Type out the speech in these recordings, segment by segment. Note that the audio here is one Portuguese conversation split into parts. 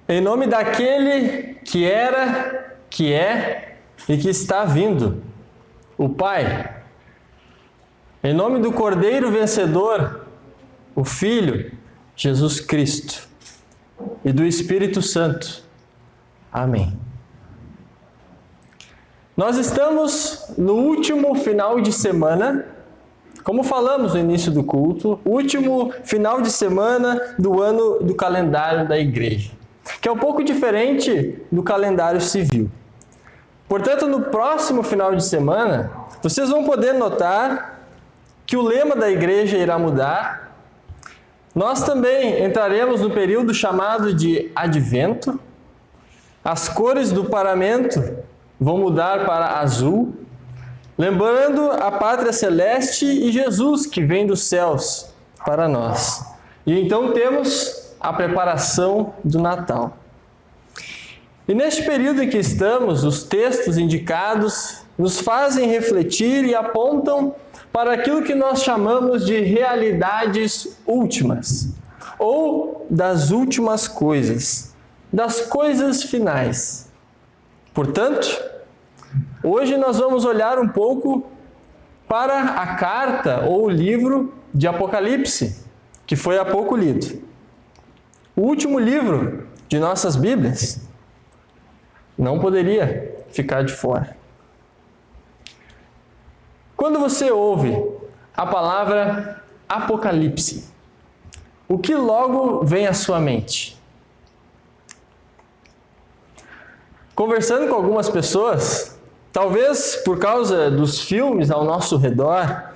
Em nome daquele que era, que é e que está vindo, o Pai. Em nome do Cordeiro vencedor, o Filho, Jesus Cristo. E do Espírito Santo. Amém. Nós estamos no último final de semana, como falamos no início do culto, último final de semana do ano do calendário da igreja, que é um pouco diferente do calendário civil. Portanto, no próximo final de semana, vocês vão poder notar que o lema da igreja irá mudar. Nós também entraremos no período chamado de Advento. As cores do paramento vão mudar para azul, lembrando a pátria celeste e Jesus que vem dos céus para nós. E então temos a preparação do Natal. E neste período em que estamos, os textos indicados nos fazem refletir e apontam para aquilo que nós chamamos de realidades últimas, ou das últimas coisas, das coisas finais. Portanto, hoje nós vamos olhar um pouco para a carta ou o livro de Apocalipse, que foi há pouco lido. O último livro de nossas Bíblias não poderia ficar de fora. Quando você ouve a palavra Apocalipse, o que logo vem à sua mente? Conversando com algumas pessoas, talvez por causa dos filmes ao nosso redor,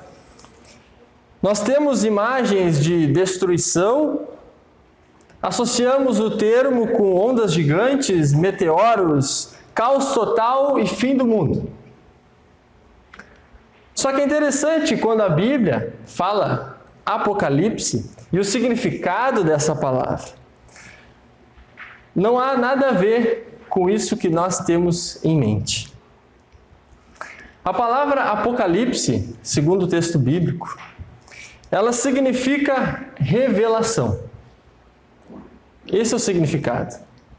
nós temos imagens de destruição, associamos o termo com ondas gigantes, meteoros, caos total e fim do mundo. Só que é interessante quando a Bíblia fala Apocalipse e o significado dessa palavra. Não há nada a ver com isso que nós temos em mente. A palavra Apocalipse, segundo o texto bíblico, ela significa revelação. Esse é o significado.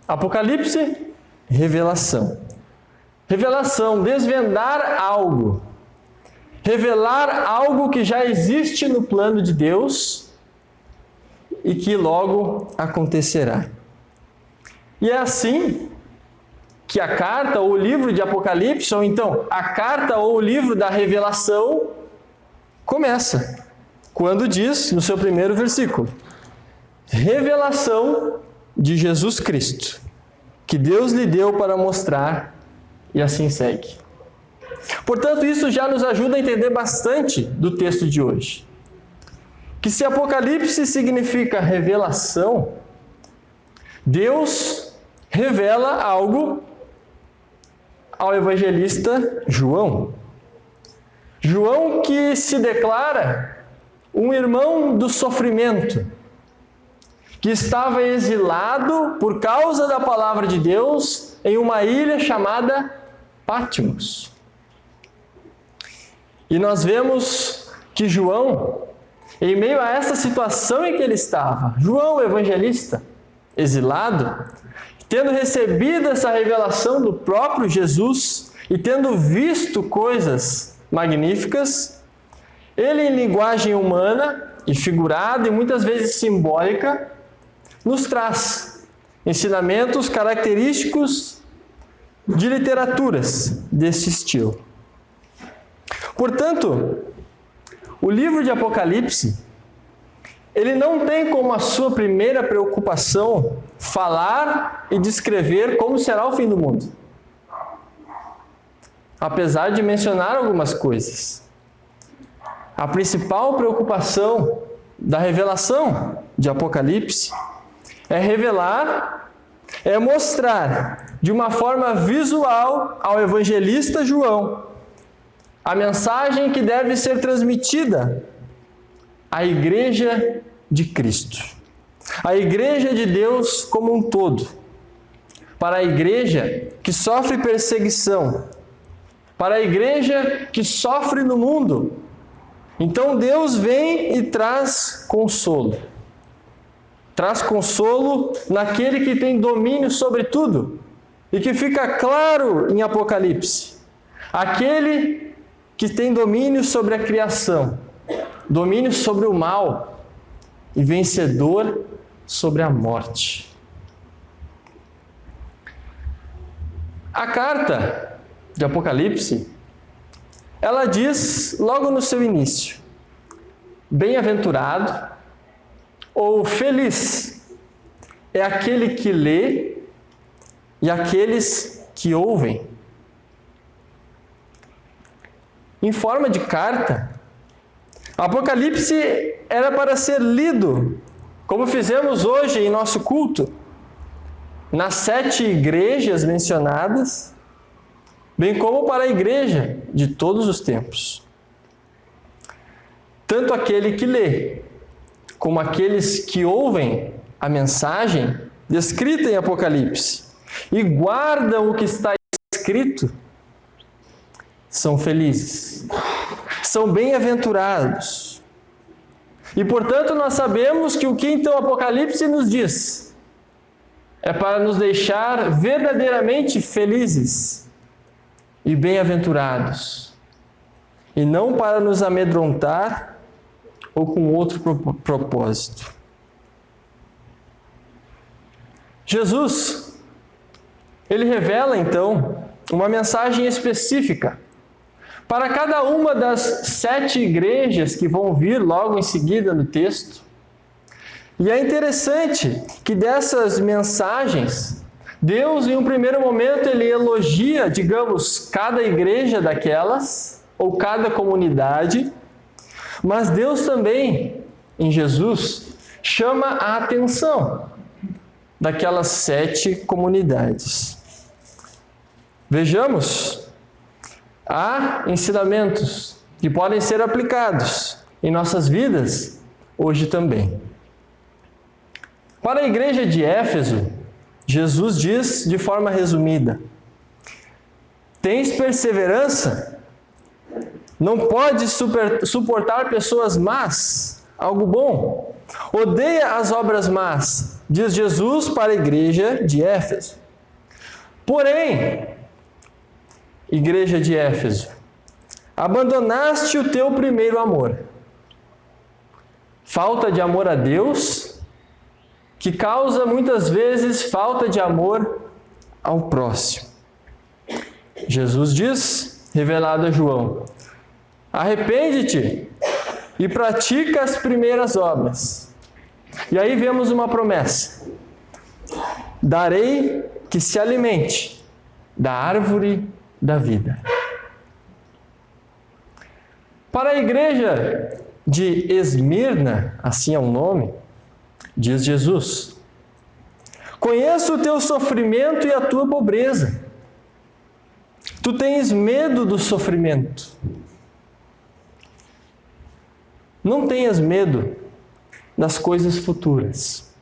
Apocalipse, revelação. Revelação, desvendar algo. Revelar algo que já existe no plano de Deus e que logo acontecerá. E é assim que a carta ou o livro de Apocalipse, ou então a carta ou o livro da revelação, começa. Quando diz, no seu primeiro versículo, revelação de Jesus Cristo, que Deus lhe deu para mostrar, e assim segue. Portanto, isso já nos ajuda a entender bastante do texto de hoje. Que se Apocalipse significa revelação, Deus revela algo ao evangelista João. João que se declara um irmão do sofrimento, que estava exilado por causa da palavra de Deus em uma ilha chamada Patmos. E nós vemos que João, em meio a essa situação em que ele estava, João, o evangelista, exilado, tendo recebido essa revelação do próprio Jesus e tendo visto coisas magníficas, ele, em linguagem humana e figurada e muitas vezes simbólica, nos traz ensinamentos característicos de literaturas desse estilo. Portanto, o livro de Apocalipse, ele não tem como a sua primeira preocupação falar e descrever como será o fim do mundo. Apesar de mencionar algumas coisas. A principal preocupação da revelação de Apocalipse é revelar, é mostrar de uma forma visual ao evangelista João a mensagem que deve ser transmitida à Igreja de Cristo, à Igreja de Deus como um todo, para a Igreja que sofre perseguição, para a Igreja que sofre no mundo. Então Deus vem e traz consolo. traz consolo naquele que tem domínio sobre tudo e que fica claro em Apocalipse. Aquele que tem domínio sobre a criação, domínio sobre o mal e vencedor sobre a morte. A carta de Apocalipse, ela diz logo no seu início: bem-aventurado ou feliz é aquele que lê e aqueles que ouvem. Em forma de carta, Apocalipse era para ser lido, como fizemos hoje em nosso culto, nas 7 igrejas mencionadas, bem como para a igreja de todos os tempos. Tanto aquele que lê, como aqueles que ouvem a mensagem descrita em Apocalipse e guardam o que está escrito, são felizes, são bem-aventurados. E, portanto, nós sabemos que o que então Apocalipse nos diz é para nos deixar verdadeiramente felizes e bem-aventurados, e não para nos amedrontar ou com outro propósito. Jesus, ele revela então uma mensagem específica para cada uma das 7 igrejas que vão vir logo em seguida no texto. E é interessante que dessas mensagens, Deus em um primeiro momento ele elogia, digamos, cada igreja daquelas, ou cada comunidade, mas Deus também, em Jesus, chama a atenção daquelas 7 comunidades. Vejamos, há ensinamentos que podem ser aplicados em nossas vidas hoje também. Para a igreja de Éfeso, Jesus diz de forma resumida: tens perseverança? Não podes suportar pessoas más, algo bom. Odeia as obras más, diz Jesus para a igreja de Éfeso. Porém, igreja de Éfeso, abandonaste o teu primeiro amor. Falta de amor a Deus, que causa muitas vezes falta de amor ao próximo. Jesus diz, revelado a João: arrepende-te e pratica as primeiras obras. E aí vemos uma promessa: darei que se alimente da árvore da vida. Para a igreja de Esmirna, assim é o nome, diz Jesus: conheço o teu sofrimento e a tua pobreza. Tu tens medo do sofrimento. Não tenhas medo das coisas futuras.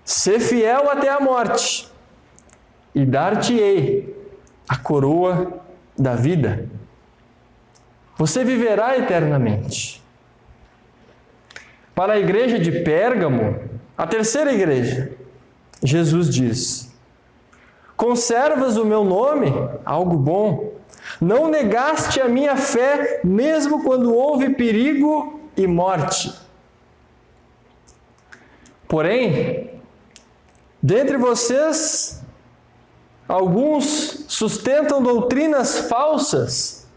Sê fiel até a morte, e dar-te-ei a coroa da vida. Você viverá eternamente. Para a igreja de Pérgamo, a terceira igreja, Jesus diz: conservas o meu nome? Algo bom. Não negaste a minha fé, mesmo quando houve perigo e morte. Porém, dentre vocês, alguns sustentam doutrinas falsas,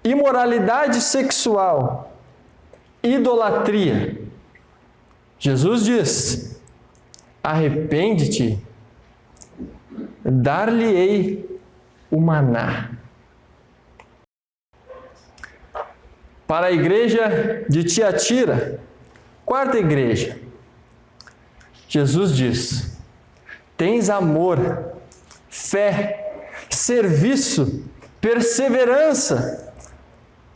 imoralidade sexual, idolatria. Jesus diz: arrepende-te, dar-lhe-ei o maná. Para a igreja de Tiatira, quarta igreja, Jesus diz: tens amor, fé, serviço, perseverança.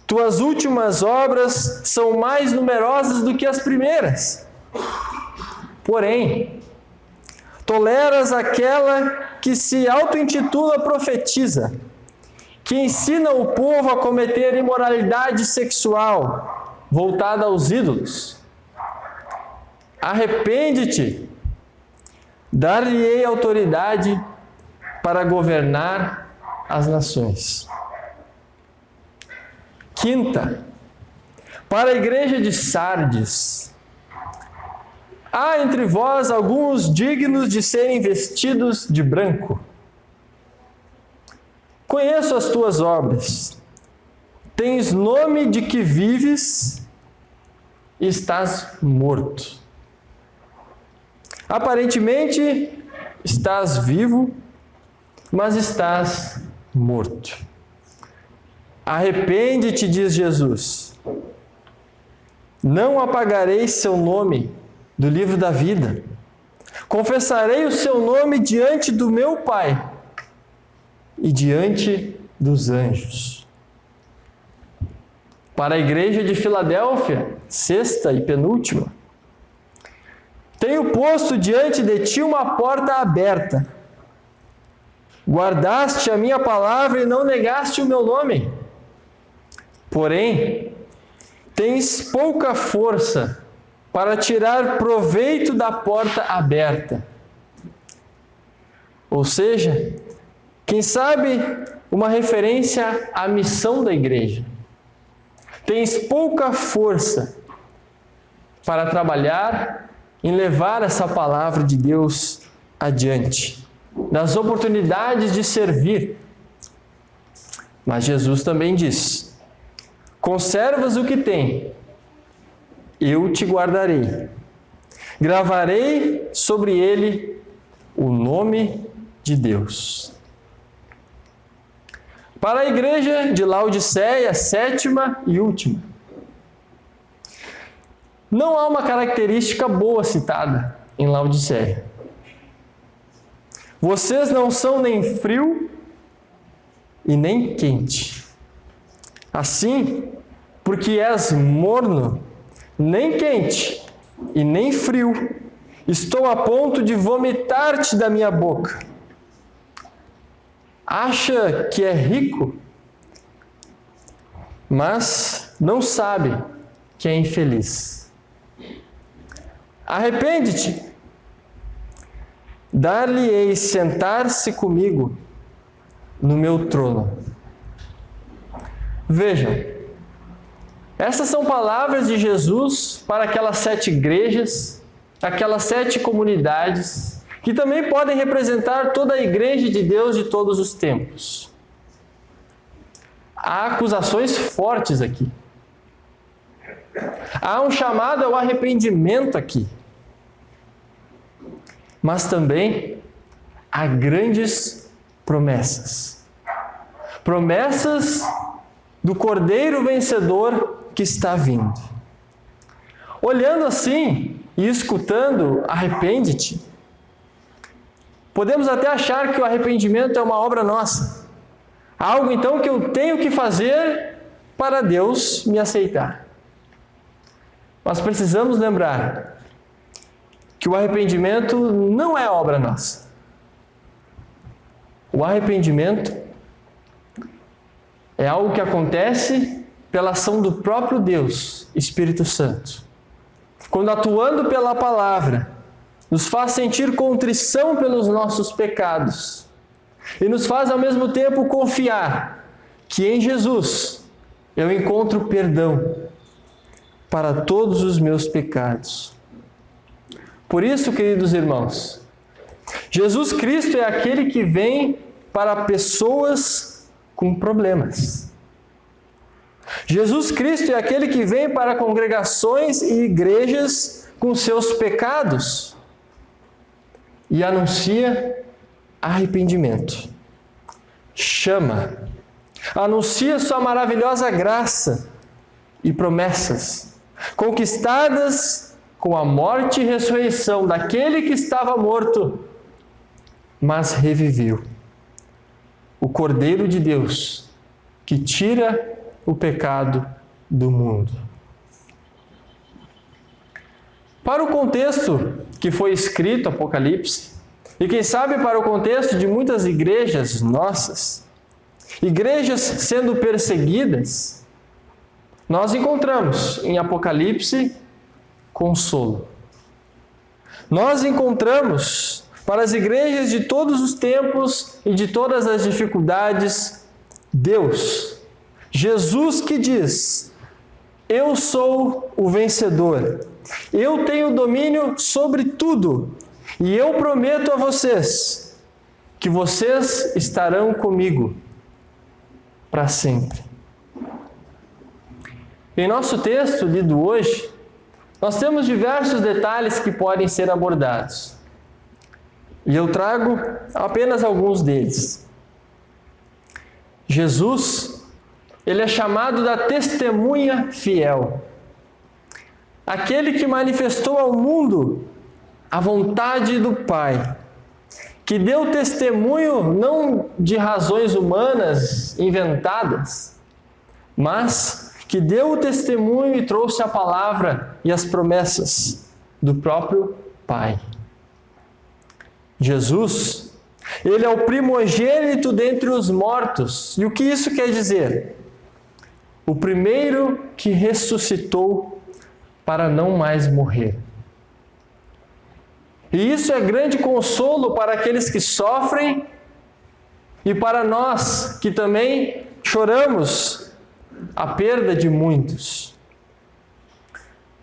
Tuas últimas obras são mais numerosas do que as primeiras. Porém, toleras aquela que se auto-intitula profetisa, que ensina o povo a cometer imoralidade sexual voltada aos ídolos. Arrepende-te, dar-lhe-ei autoridade para governar as nações. Quinta, para a igreja de Sardes. Há entre vós alguns dignos de serem vestidos de branco. Conheço as tuas obras. Tens nome de que vives e estás morto. Aparentemente estás vivo, mas estás morto. Arrepende-te, diz Jesus. Não apagarei seu nome do livro da vida. Confessarei o seu nome diante do meu Pai e diante dos anjos. Para a igreja de Filadélfia, sexta e penúltima. Tenho posto diante de ti uma porta aberta. Guardaste a minha palavra e não negaste o meu nome. Porém, tens pouca força para tirar proveito da porta aberta. Ou seja, quem sabe uma referência à missão da igreja. Tens pouca força para trabalhar em levar essa palavra de Deus adiante, nas oportunidades de servir. Mas Jesus também diz: conservas o que tem, eu te guardarei. Gravarei sobre ele o nome de Deus. Para a igreja de Laodiceia, sétima e última. Não há uma característica boa citada em Laodiceia. Vocês não são nem frio e nem quente. Assim, porque és morno, nem quente e nem frio, estou a ponto de vomitar-te da minha boca. Acha que é rico, mas não sabe que é infeliz. Arrepende-te. Dar-lhe-ei sentar-se comigo no meu trono. Vejam, essas são palavras de Jesus para aquelas 7 igrejas, aquelas 7 comunidades, que também podem representar toda a igreja de Deus de todos os tempos. Há acusações fortes aqui. Há um chamado ao arrependimento aqui. Mas também há grandes promessas. Promessas do Cordeiro vencedor que está vindo. Olhando assim e escutando, arrepende-te. Podemos até achar que o arrependimento é uma obra nossa. Algo então que eu tenho que fazer para Deus me aceitar. Mas precisamos lembrar que o arrependimento não é obra nossa. O arrependimento é algo que acontece pela ação do próprio Deus, Espírito Santo. Quando atuando pela palavra, nos faz sentir contrição pelos nossos pecados e nos faz ao mesmo tempo confiar que em Jesus eu encontro perdão para todos os meus pecados. Por isso, queridos irmãos, Jesus Cristo é aquele que vem para pessoas com problemas. Jesus Cristo é aquele que vem para congregações e igrejas com seus pecados e anuncia arrependimento. Chama, anuncia sua maravilhosa graça e promessas, conquistadas com a morte e ressurreição daquele que estava morto, mas reviveu. O Cordeiro de Deus, que tira o pecado do mundo. Para o contexto que foi escrito Apocalipse, e quem sabe para o contexto de muitas igrejas nossas, igrejas sendo perseguidas, nós encontramos em Apocalipse consolo. nós encontramos para as igrejas de todos os tempos e de todas as dificuldades, Deus, Jesus que diz: eu sou o vencedor, eu tenho domínio sobre tudo, e eu prometo a vocês que vocês estarão comigo para sempre. Em nosso texto lido hoje, nós temos diversos detalhes que podem ser abordados. E eu trago apenas alguns deles. Jesus, ele é chamado da testemunha fiel. Aquele que manifestou ao mundo a vontade do Pai, que deu testemunho não de razões humanas inventadas, mas que deu o testemunho e trouxe a palavra e as promessas do próprio Pai. Jesus, ele é o primogênito dentre os mortos. E o que isso quer dizer? O primeiro que ressuscitou para não mais morrer. E isso é grande consolo para aqueles que sofrem e para nós que também choramos a perda de muitos.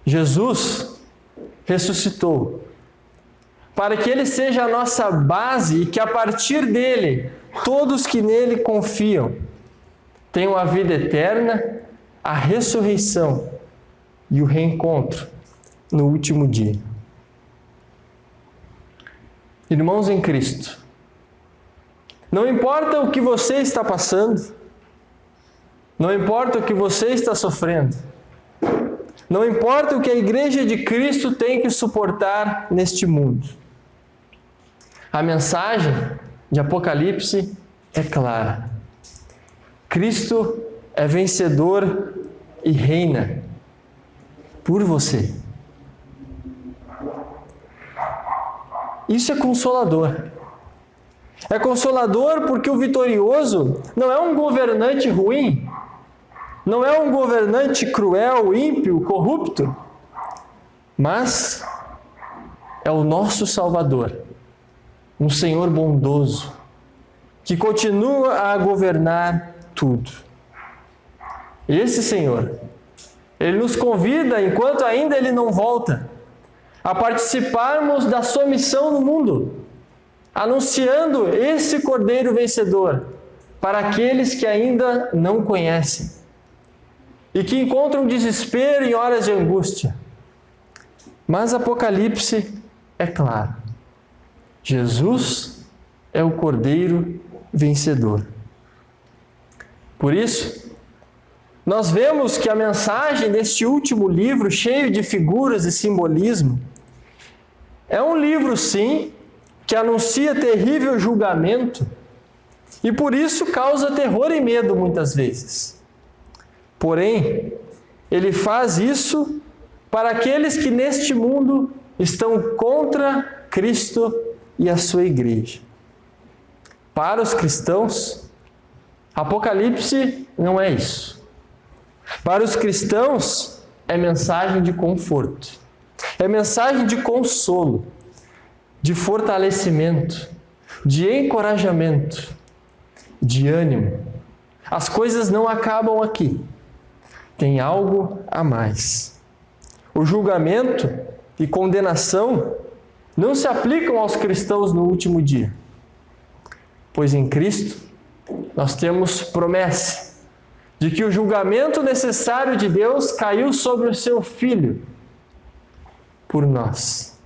Jesus ressuscitou para que Ele seja a nossa base e que a partir dele, todos que nele confiam tenham a vida eterna, a ressurreição e o reencontro no último dia. Irmãos em Cristo, não importa o que você está passando, não importa o que você está sofrendo, não importa o que a Igreja de Cristo tem que suportar neste mundo. A mensagem de Apocalipse é clara. Cristo é vencedor e reina por você. Isso é consolador. É consolador porque o vitorioso não é um governante ruim, não é um governante cruel, ímpio, corrupto, mas é o nosso Salvador, um Senhor bondoso, que continua a governar tudo. E esse Senhor, Ele nos convida, enquanto ainda Ele não volta, a participarmos da sua missão no mundo, anunciando esse Cordeiro vencedor para aqueles que ainda não conhecem e que encontram desespero em horas de angústia. Mas Apocalipse é claro. Jesus é o Cordeiro vencedor. Por isso, nós vemos que a mensagem deste último livro, cheio de figuras e simbolismo, é um livro, sim, que anuncia terrível julgamento e por isso causa terror e medo muitas vezes. Porém, ele faz isso para aqueles que neste mundo estão contra Cristo e a sua igreja. Para os cristãos, Apocalipse não é isso. Para os cristãos, é mensagem de conforto, é mensagem de consolo, de fortalecimento, de encorajamento, de ânimo. As coisas não acabam aqui. Tem algo a mais. O julgamento e condenação não se aplicam aos cristãos no último dia, pois em Cristo nós temos promessa de que o julgamento necessário de Deus caiu sobre o seu Filho por nós.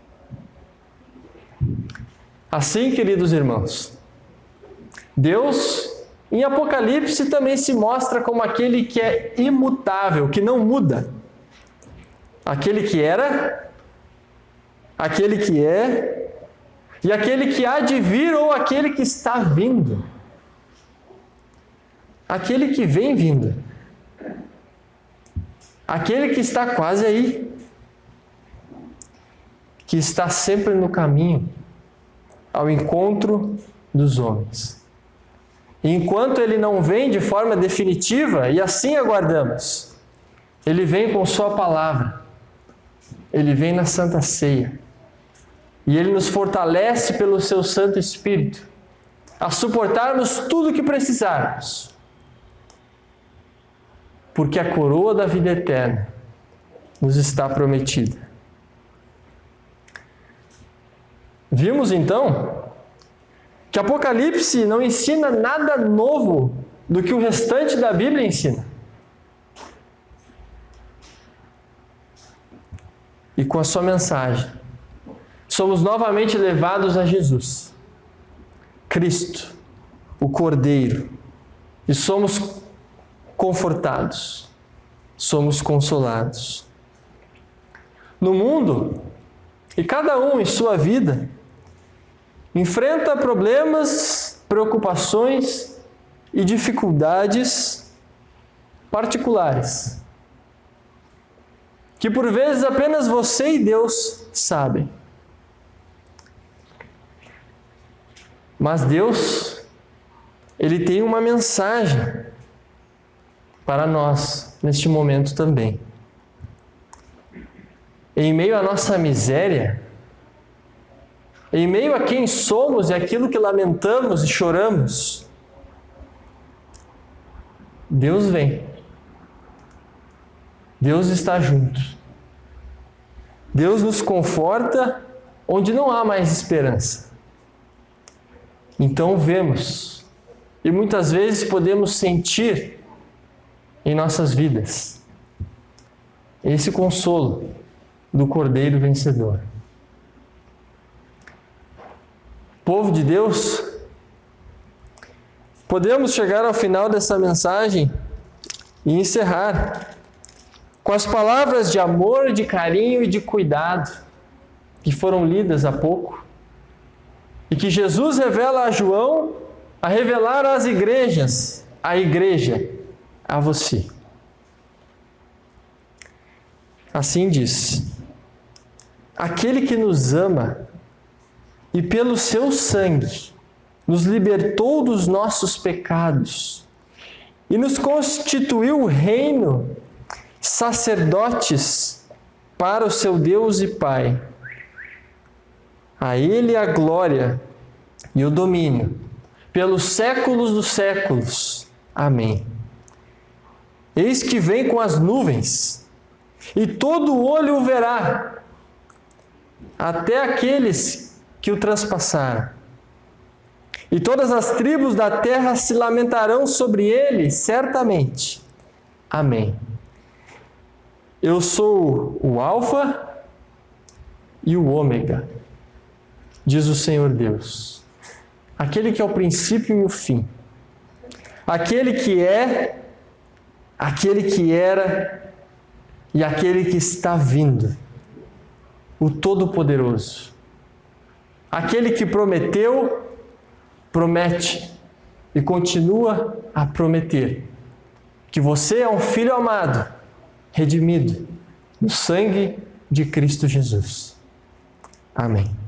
Assim, queridos irmãos, Deus em Apocalipse também se mostra como aquele que é imutável, que não muda. Aquele que era, aquele que é, e aquele que há de vir ou aquele que está vindo. Aquele que vem vindo. Aquele que está quase aí. Que está sempre no caminho ao encontro dos homens. E enquanto ele não vem de forma definitiva, e assim aguardamos, ele vem com sua palavra, ele vem na Santa Ceia, E Ele nos fortalece pelo Seu Santo Espírito a suportarmos tudo o que precisarmos. Porque a coroa da vida eterna nos está prometida. Vimos então que Apocalipse não ensina nada novo do que o restante da Bíblia ensina. E com a sua mensagem, somos novamente levados a Jesus, Cristo, o Cordeiro, e somos confortados, somos consolados. No mundo, e cada um em sua vida, enfrenta problemas, preocupações e dificuldades particulares, que por vezes apenas você e Deus sabem. Mas Deus, Ele tem uma mensagem para nós neste momento também. Em meio à nossa miséria, em meio a quem somos e aquilo que lamentamos e choramos, Deus vem. Deus está junto. Deus nos conforta onde não há mais esperança. Então vemos, e muitas vezes podemos sentir em nossas vidas esse consolo do Cordeiro vencedor. Povo de Deus, podemos chegar ao final dessa mensagem e encerrar com as palavras de amor, de carinho e de cuidado que foram lidas há pouco e que Jesus revela a João a revelar às igrejas, à igreja, a você. Assim diz: aquele que nos ama e pelo seu sangue nos libertou dos nossos pecados e nos constituiu reino, sacerdotes para o seu Deus e Pai. A Ele a glória e o domínio pelos séculos dos séculos. Amém. Eis que vem com as nuvens, e todo olho o verá, até aqueles que o transpassaram. E todas as tribos da terra se lamentarão sobre ele, certamente. Amém. Eu sou o Alfa e o Ômega, diz o Senhor Deus, aquele que é o princípio e o fim, aquele que é, aquele que era e aquele que está vindo, o Todo-Poderoso, aquele que prometeu, promete e continua a prometer que você é um filho amado, redimido no sangue de Cristo Jesus. Amém.